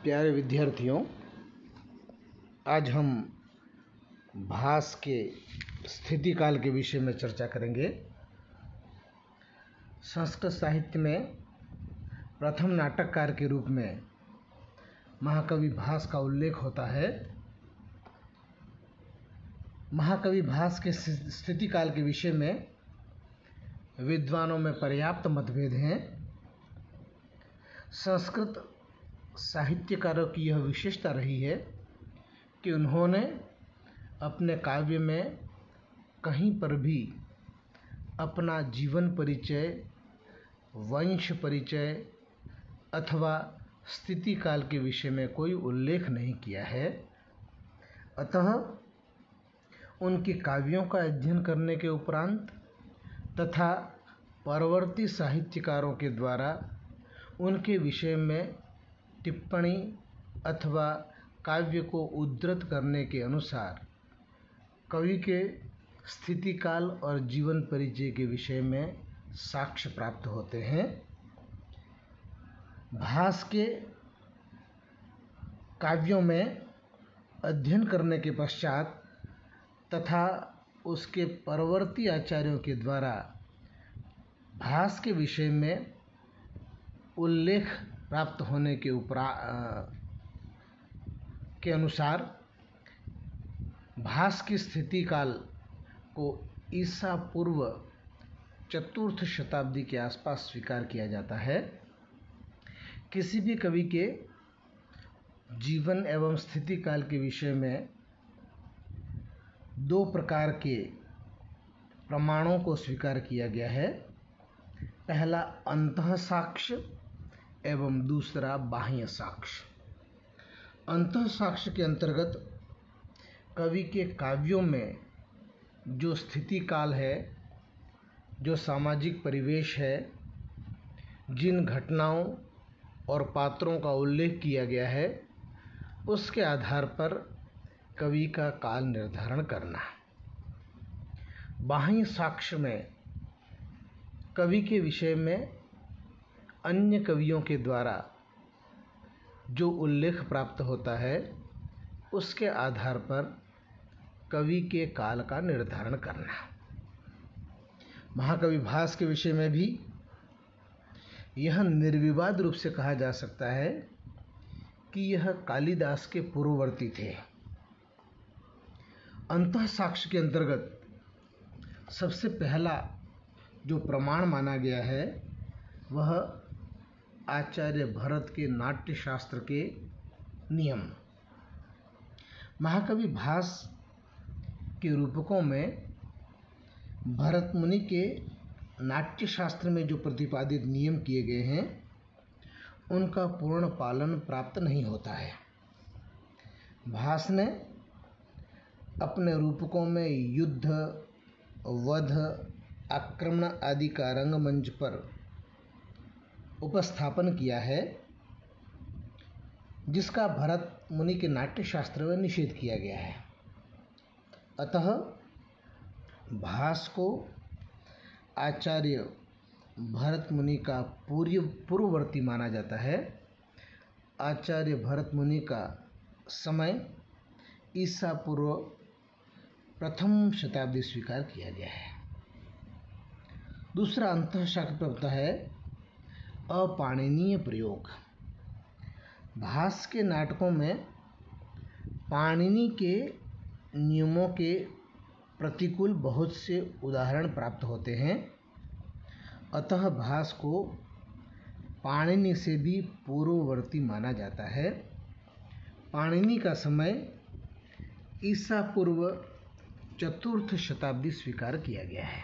प्यारे विद्यार्थियों, आज हम भास के स्थिति काल के विषय में चर्चा करेंगे। संस्कृत साहित्य में प्रथम नाटककार के रूप में महाकवि भास का उल्लेख होता है। महाकवि भास के स्थिति काल के विषय में विद्वानों में पर्याप्त मतभेद हैं। संस्कृत साहित्यकारों की यह विशेषता रही है कि उन्होंने अपने काव्य में कहीं पर भी अपना जीवन परिचय, वंश परिचय अथवा स्थिति काल के विषय में कोई उल्लेख नहीं किया है। अतः उनके काव्यों का अध्ययन करने के उपरांत तथा परवर्ती साहित्यकारों के द्वारा उनके विषय में टिप्पणी अथवा काव्य को उद्धृत करने के अनुसार कवि के स्थिति काल और जीवन परिचय के विषय में साक्ष्य प्राप्त होते हैं। भास के काव्यों में अध्ययन करने के पश्चात तथा उसके परवर्ती आचार्यों के द्वारा भास के विषय में उल्लेख प्राप्त होने के अनुसार भास की स्थिति काल को ईसा पूर्व चतुर्थ शताब्दी के आसपास स्वीकार किया जाता है। किसी भी कवि के जीवन एवं स्थिति काल के विषय में दो प्रकार के प्रमाणों को स्वीकार किया गया है। पहला अंतः साक्ष्य एवं दूसरा बाह्य साक्ष्य। अंतः साक्ष्य के अंतर्गत कवि के काव्यों में जो स्थिति काल है, जो सामाजिक परिवेश है, जिन घटनाओं और पात्रों का उल्लेख किया गया है, उसके आधार पर कवि का काल निर्धारण करना। बाह्य साक्ष्य में कवि के विषय में अन्य कवियों के द्वारा जो उल्लेख प्राप्त होता है, उसके आधार पर कवि के काल का निर्धारण करना। महाकवि भास के विषय में भी यह निर्विवाद रूप से कहा जा सकता है कि यह कालिदास के पूर्ववर्ती थे। अंतः साक्ष्य के अंतर्गत सबसे पहला जो प्रमाण माना गया है वह आचार्य भरत के नाट्य शास्त्र के नियम। महाकवि भास के रूपकों में भरत मुनि के नाट्य शास्त्र में जो प्रतिपादित नियम किए गए हैं, उनका पूर्ण पालन प्राप्त नहीं होता है। भास ने अपने रूपकों में युद्ध, वध, आक्रमण आदि का रंगमंच पर उपस्थापन किया है, जिसका भरत मुनि के नाट्य शास्त्र में निषेध किया गया है। अतः भास को आचार्य भरत मुनि का पूर्ववर्ती माना जाता है। आचार्य भरत मुनि का समय ईसा पूर्व प्रथम शताब्दी स्वीकार किया गया है। दूसरा अंतः साक्ष्य है अपाणिनीय प्रयोग। भास के नाटकों में पाणिनि के नियमों के प्रतिकूल बहुत से उदाहरण प्राप्त होते हैं। अतः भास को पाणिनि से भी पूर्ववर्ती माना जाता है। पाणिनि का समय ईसा पूर्व चतुर्थ शताब्दी स्वीकार किया गया है।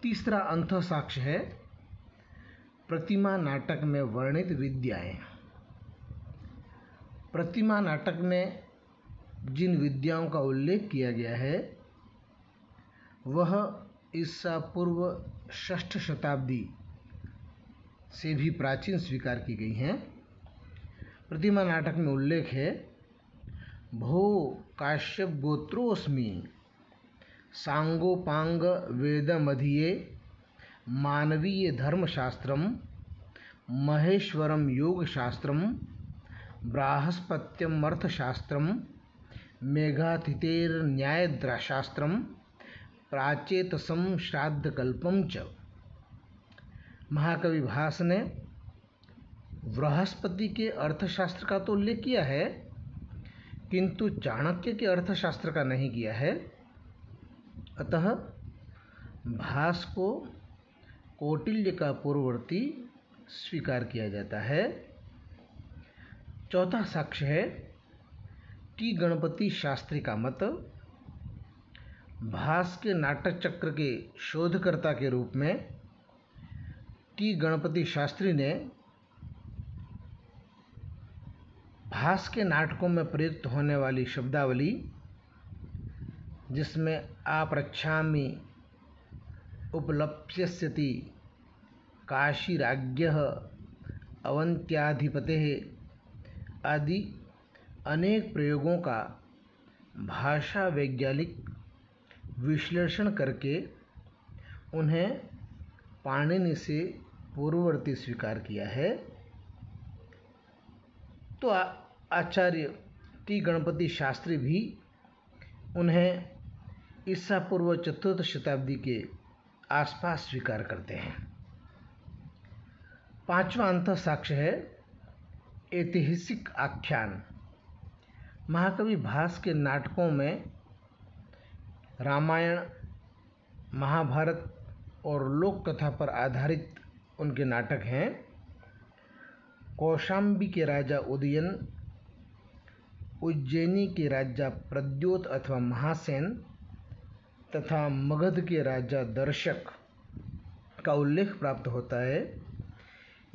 तीसरा अंतः साक्ष्य है प्रतिमा नाटक में वर्णित विद्याएं। प्रतिमा नाटक में जिन विद्याओं का उल्लेख किया गया है वह ईसा पूर्व षष्ठ शताब्दी से भी प्राचीन स्वीकार की गई हैं। प्रतिमा नाटक में उल्लेख है भो काश्यप गोत्रोऽस्मि सांगोपांग वेदमधिये मानवीय धर्मशास्त्रम महेश्वरम योगशास्त्रम बृहस्पत्यम अर्थशास्त्रम मेघातिथेर्न्यायशास्त्रम प्राचेतसम श्राद्धकल्पम च। महाकवि भास ने बृहस्पति के अर्थशास्त्र का तो उल्लेख किया है, किंतु चाणक्य के अर्थशास्त्र का नहीं किया है। अतः भास को कौटिल्य का पूर्ववर्ती स्वीकार किया जाता है। चौथा साक्ष्य है टी गणपति शास्त्री का मत। भास के नाटक चक्र के शोधकर्ता के रूप में टी गणपति शास्त्री ने भास के नाटकों में प्रयुक्त होने वाली शब्दावली, जिसमें आप्रच्छामि, उपलप्स्यति, काशीराज्ञः, अवंत्याधिपतेः आदि अनेक प्रयोगों का भाषा वैज्ञानिक विश्लेषण करके उन्हें पाणिनि से पूर्ववर्ती स्वीकार किया है। तो आचार्य टी गणपति शास्त्री भी उन्हें ईसा पूर्व 4th शताब्दी के आसपास स्वीकार करते हैं। पांचवा अंतः साक्ष्य है ऐतिहासिक आख्यान। महाकवि भास के नाटकों में रामायण, महाभारत और लोक कथा पर आधारित उनके नाटक हैं। कौशाम्बी के राजा उदयन, उज्जैनी के राजा प्रद्योत अथवा महासेन तथा मगध के राजा दर्शक का उल्लेख प्राप्त होता है।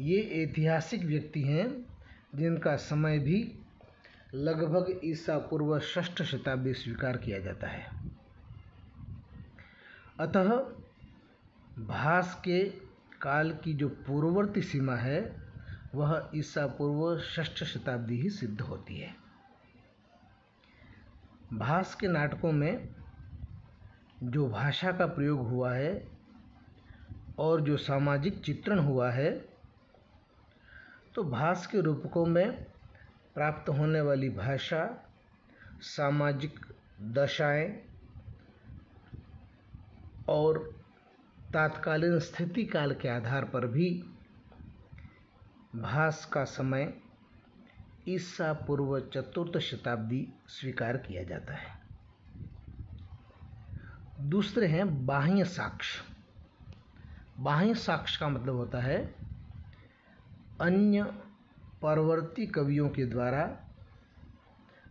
ये ऐतिहासिक व्यक्ति हैं जिनका समय भी लगभग ईसा पूर्व 6th शताब्दी स्वीकार किया जाता है। अतः भास के काल की जो पूर्ववर्ती सीमा है वह ईसा पूर्व 6th शताब्दी ही सिद्ध होती है। भास के नाटकों में जो भाषा का प्रयोग हुआ है और जो सामाजिक चित्रण हुआ है, तो भास के रूपकों में प्राप्त होने वाली भाषा, सामाजिक दशाएं और तात्कालीन स्थिति काल के आधार पर भी भास का समय ईसा पूर्व 4th शताब्दी स्वीकार किया जाता है। दूसरे हैं बाह्य साक्ष्य। बाह्य साक्ष्य का मतलब होता है अन्य परवर्ती कवियों के द्वारा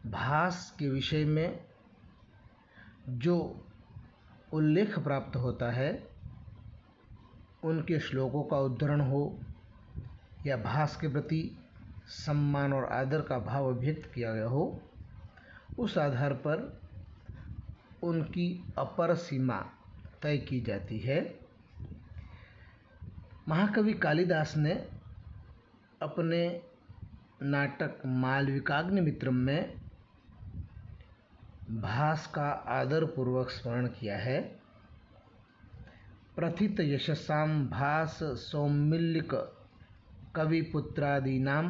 भास के विषय में जो उल्लेख प्राप्त होता है, उनके श्लोकों का उद्धरण हो या भास के प्रति सम्मान और आदर का भाव अभिव्यक्त किया गया हो, उस आधार पर उनकी अपर सीमा तय की जाती है। महाकवि कालिदास ने अपने नाटक मालविकाग्निमित्रम में भास का आदरपूर्वक स्मरण किया है। प्रथित यशसां भास सौमिल्लिक कविपुत्रादीनां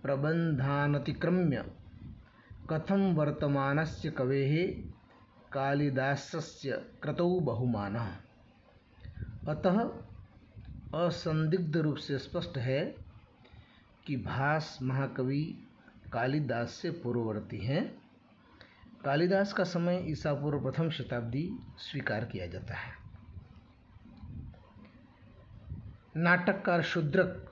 प्रबन्धानतिक्रम्य कथं वर्तमानस्य कवेः कालिदासस्य कृतौ बहुमानः। अतः असंदिग्ध रूप से स्पष्ट है कि भास महाकवि कालिदास से पूर्ववर्ती हैं। कालिदास का समय ईसा पूर्व 1st शताब्दी स्वीकार किया जाता है। नाटककार शूद्रक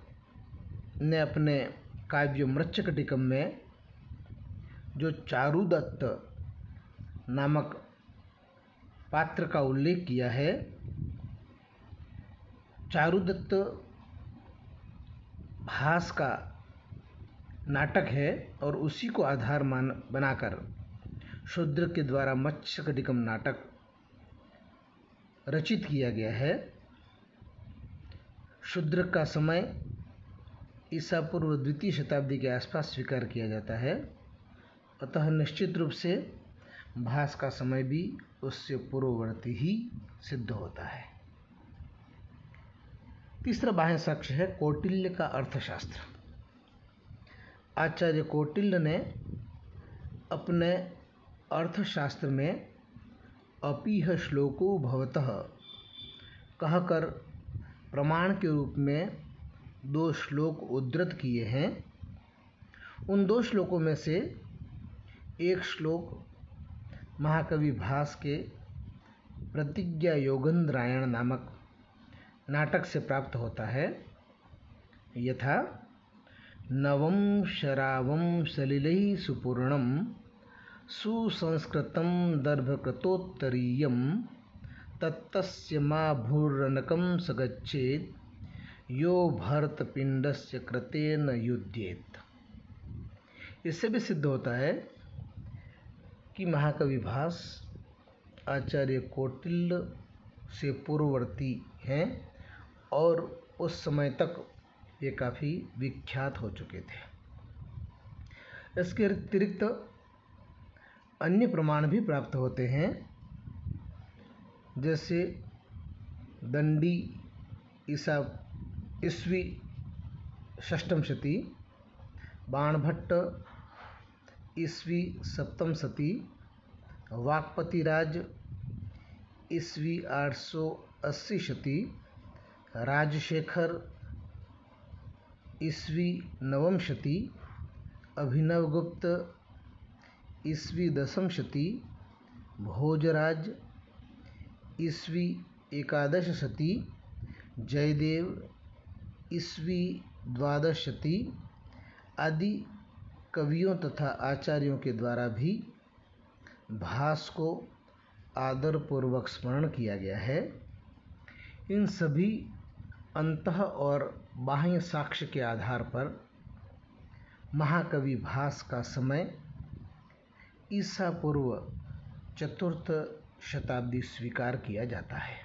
ने अपने काव्य मृच्छकटिकम में जो चारुदत्त नामक पात्र का उल्लेख किया है, चारुदत्त भास का नाटक है और उसी को आधार बनाकर शूद्रक के द्वारा मत्स्यकटिकम नाटक रचित किया गया है। शूद्रक का समय ईसा पूर्व 2nd शताब्दी के आसपास स्वीकार किया जाता है। अतः निश्चित रूप से भास का समय भी उससे पूर्ववर्ती ही सिद्ध होता है। तीसरा बाह्य साक्ष्य है कौटिल्य का अर्थशास्त्र। आचार्य कौटिल्य ने अपने अर्थशास्त्र में अपीह श्लोको भवतः कहकर प्रमाण के रूप में 2 श्लोक उद्धृत किए हैं। उन 2 श्लोकों में से एक श्लोक महाकवि भास के प्रतिज्ञा योगेंद्रायण नामक नाटक से प्राप्त होता है। यथा नवम शरावम सलिलैः सुपूर्णम सुसंस्कृतं दर्भकृतोत्तरीयं तत्तस्य मा भूरनकं सगच्छेत् यो भरतपिंडस्य कृतेन युध्येत्। इससे भी सिद्ध होता है कि महाकवि भास आचार्य कौटिल्य से पूर्ववर्ती हैं और उस समय तक ये काफ़ी विख्यात हो चुके थे। इसके अतिरिक्त अन्य प्रमाण भी प्राप्त होते हैं, जैसे दंडी ईस्वी 6वीं शती, बाणभट्ट ईस्वी 7वीं शती, वाक्पतिराज ईस्वी 880 शती, राजशेखर ईस्वी 9वीं शती, अभिनवगुप्त ईस्वी 10वीं शती, भोजराज ईस्वी 11 शती, जयदेव ईस्वी 12 शती आदि कवियों तथा आचार्यों के द्वारा भी भास को आदरपूर्वक स्मरण किया गया है। इन सभी अंतः और बाह्य साक्ष्य के आधार पर महाकवि भास का समय ईसा पूर्व 4th शताब्दी स्वीकार किया जाता है।